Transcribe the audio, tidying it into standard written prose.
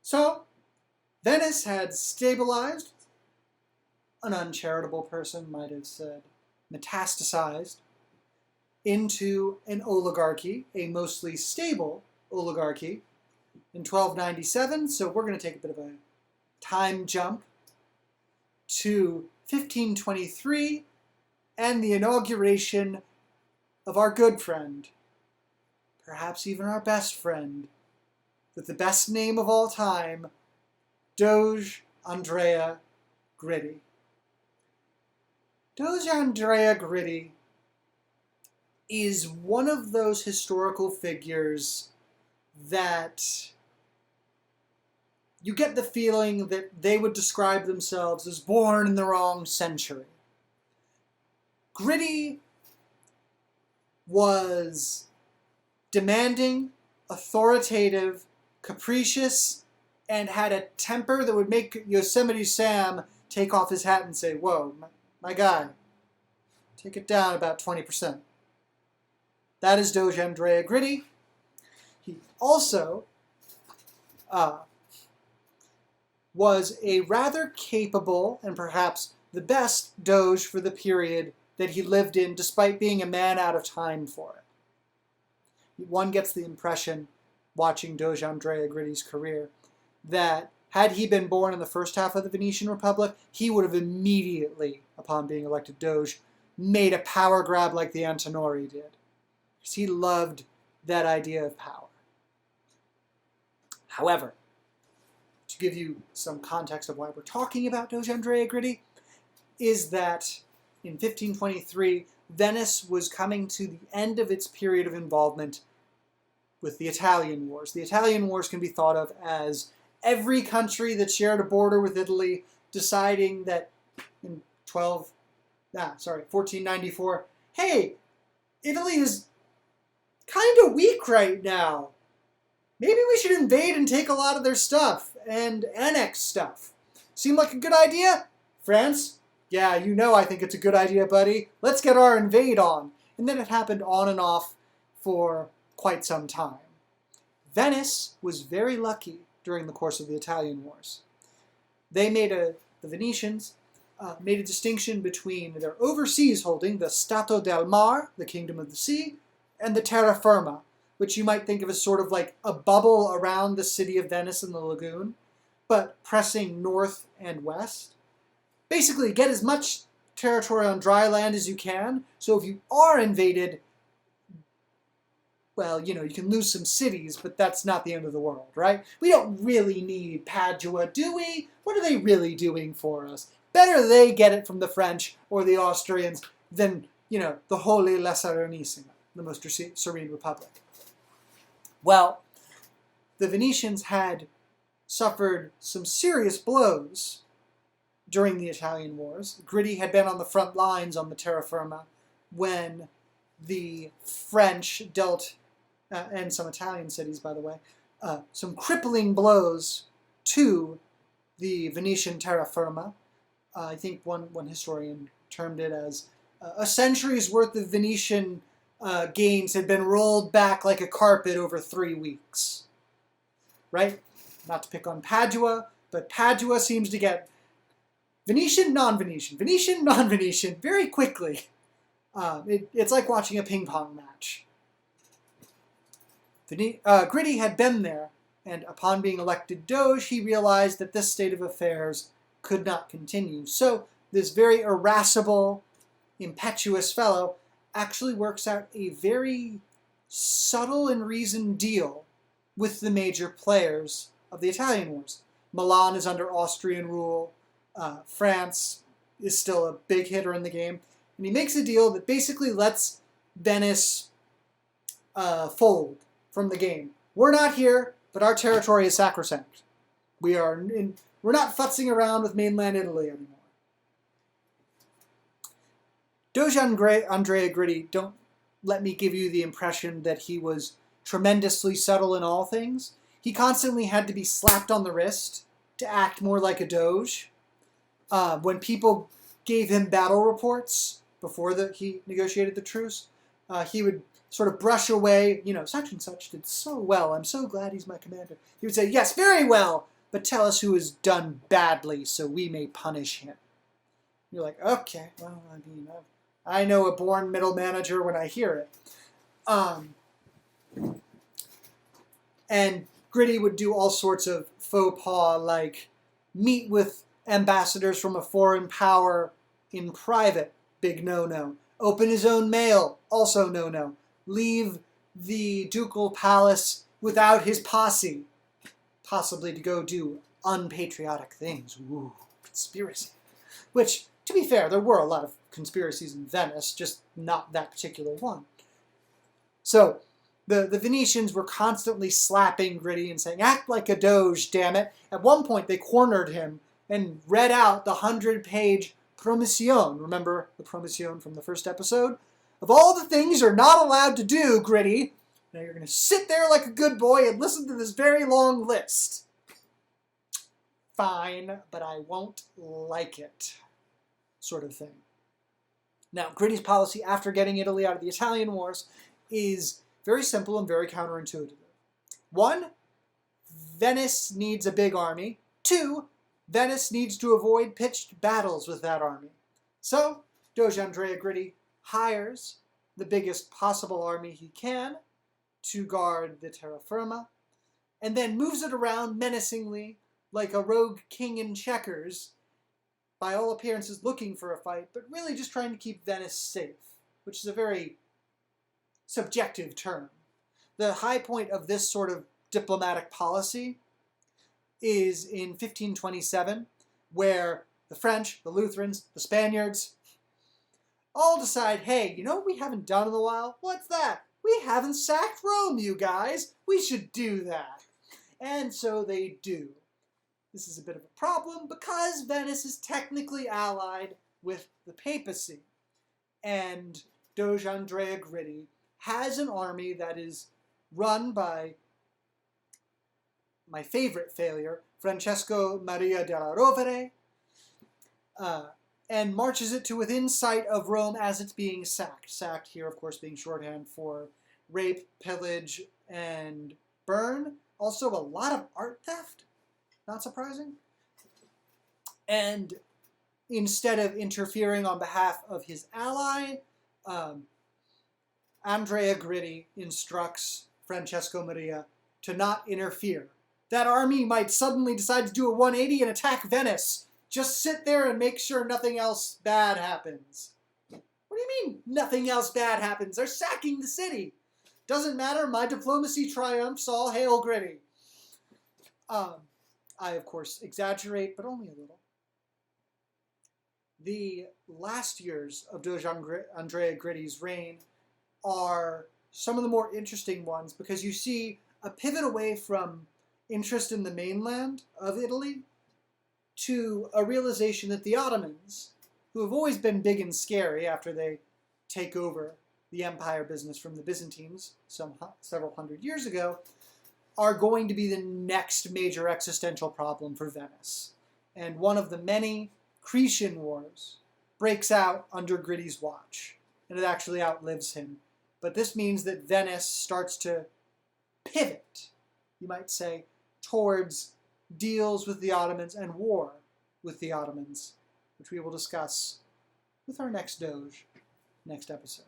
So, Venice had stabilized, an uncharitable person might have said, metastasized, into an oligarchy, a mostly stable oligarchy, in 1297. So we're going to take a bit of a time jump to 1523 and the inauguration of our good friend, perhaps even our best friend, with the best name of all time, Doge Andrea Gritti. Doge Andrea Gritti is one of those historical figures that you get the feeling that they would describe themselves as born in the wrong century. Gritti was demanding, authoritative, capricious, and had a temper that would make Yosemite Sam take off his hat and say, "Whoa, my guy, take it down about 20%. That is Doge Andrea Gritti. He also was a rather capable and perhaps the best Doge for the period that he lived in, despite being a man out of time for it. One gets the impression, watching Doge Andrea Gritti's career, that had he been born in the first half of the Venetian Republic, he would have immediately, upon being elected Doge, made a power grab like the Antinori did. Because he loved that idea of power. However, to give you some context of why we're talking about Doge Andrea Gritti, is that in 1523, Venice was coming to the end of its period of involvement with the Italian Wars. The Italian Wars can be thought of as every country that shared a border with Italy deciding that in 1494, hey, Italy is kind of weak right now. Maybe we should invade and take a lot of their stuff and annex stuff. Seem like a good idea? France? Yeah, you know I think it's a good idea, buddy. Let's get our invade on. And then it happened on and off for quite some time. Venice was very lucky during the course of the Italian Wars. They made the Venetians made a distinction between their overseas holding, the Stato del Mar, the Kingdom of the Sea, and the terra firma, which you might think of as sort of like a bubble around the city of Venice and the lagoon, but pressing north and west. Basically, get as much territory on dry land as you can, so if you are invaded, well, you can lose some cities, but that's not the end of the world, right? We don't really need Padua, do we? What are they really doing for us? Better they get it from the French or the Austrians than, the Holy La Serenissima, the most serene republic. Well, the Venetians had suffered some serious blows during the Italian Wars. Gritti had been on the front lines on the terra firma when the French dealt, and some Italian cities, by the way, some crippling blows to the Venetian terra firma. I think one historian termed it as a century's worth of Venetian gains had been rolled back like a carpet over 3 weeks. Right? Not to pick on Padua, but Padua seems to get Venetian, non-Venetian, very quickly. It's like watching a ping pong match. Gritti had been there, and upon being elected Doge, he realized that this state of affairs could not continue. So this very irascible, impetuous fellow actually works out a very subtle and reasoned deal with the major players of the Italian Wars. Milan is under Austrian rule. France is still a big hitter in the game. And he makes a deal that basically lets Venice fold from the game. We're not here, but our territory is sacrosanct. We're not futzing around with mainland Italy anymore. Doge Andrea Gritti, don't let me give you the impression that he was tremendously subtle in all things. He constantly had to be slapped on the wrist to act more like a Doge. When people gave him battle reports before he negotiated the truce, he would sort of brush away, such and such did so well. I'm so glad he's my commander. He would say, yes, very well. but tell us who has done badly so we may punish him. You're like, okay, well, I mean, I know a born middle manager when I hear it. And Gritti would do all sorts of faux pas, like meet with ambassadors from a foreign power in private, big no-no. Open his own mail, also no-no. Leave the ducal palace without his posse, possibly to go do unpatriotic things. Ooh, conspiracy. Which, to be fair, there were a lot of conspiracies in Venice, just not that particular one. So, the Venetians were constantly slapping Gritti and saying, act like a Doge, damn it. At one point, they cornered him and read out the 100-page Promission. Remember the Promission from the first episode? Of all the things you're not allowed to do, Gritti, now you're going to sit there like a good boy and listen to this very long list. Fine, but I won't like it, sort of thing. Now, Gritti's policy after getting Italy out of the Italian wars is very simple and very counterintuitive. 1, Venice needs a big army. 2, Venice needs to avoid pitched battles with that army. So, Doge Andrea Gritti hires the biggest possible army he can to guard the terraferma, and then moves it around menacingly like a rogue king in checkers, by all appearances looking for a fight, but really just trying to keep Venice safe, which is a very subjective term. The high point of this sort of diplomatic policy is in 1527, where the French, the Lutherans, the Spaniards all decide, hey, you know what we haven't done in a while? What's that? We haven't sacked Rome, you guys. We should do that. And so they do. This is a bit of a problem because Venice is technically allied with the papacy. And Doge Andrea Gritti has an army that is run by my favorite failure, Francesco Maria della Rovere, and marches it to within sight of Rome as it's being sacked. Sacked here, of course, being shorthand for rape, pillage, and burn. Also, a lot of art theft. Not surprising. And instead of interfering on behalf of his ally, Andrea Gritti instructs Francesco Maria to not interfere. That army might suddenly decide to do a 180 and attack Venice. Just sit there and make sure nothing else bad happens. What do you mean, nothing else bad happens? They're sacking the city. Doesn't matter, my diplomacy triumphs, all hail Gritti. I, of course, exaggerate, but only a little. The last years of Doge Andrea Gritti's reign are some of the more interesting ones because you see a pivot away from interest in the mainland of Italy to a realization that the Ottomans, who have always been big and scary after they take over the empire business from the Byzantines several hundred years ago, are going to be the next major existential problem for Venice. And one of the many Cretan wars breaks out under Gritti's watch, and it actually outlives him. But this means that Venice starts to pivot, you might say, towards deals with the Ottomans and war with the Ottomans, which we will discuss with our next Doge next episode.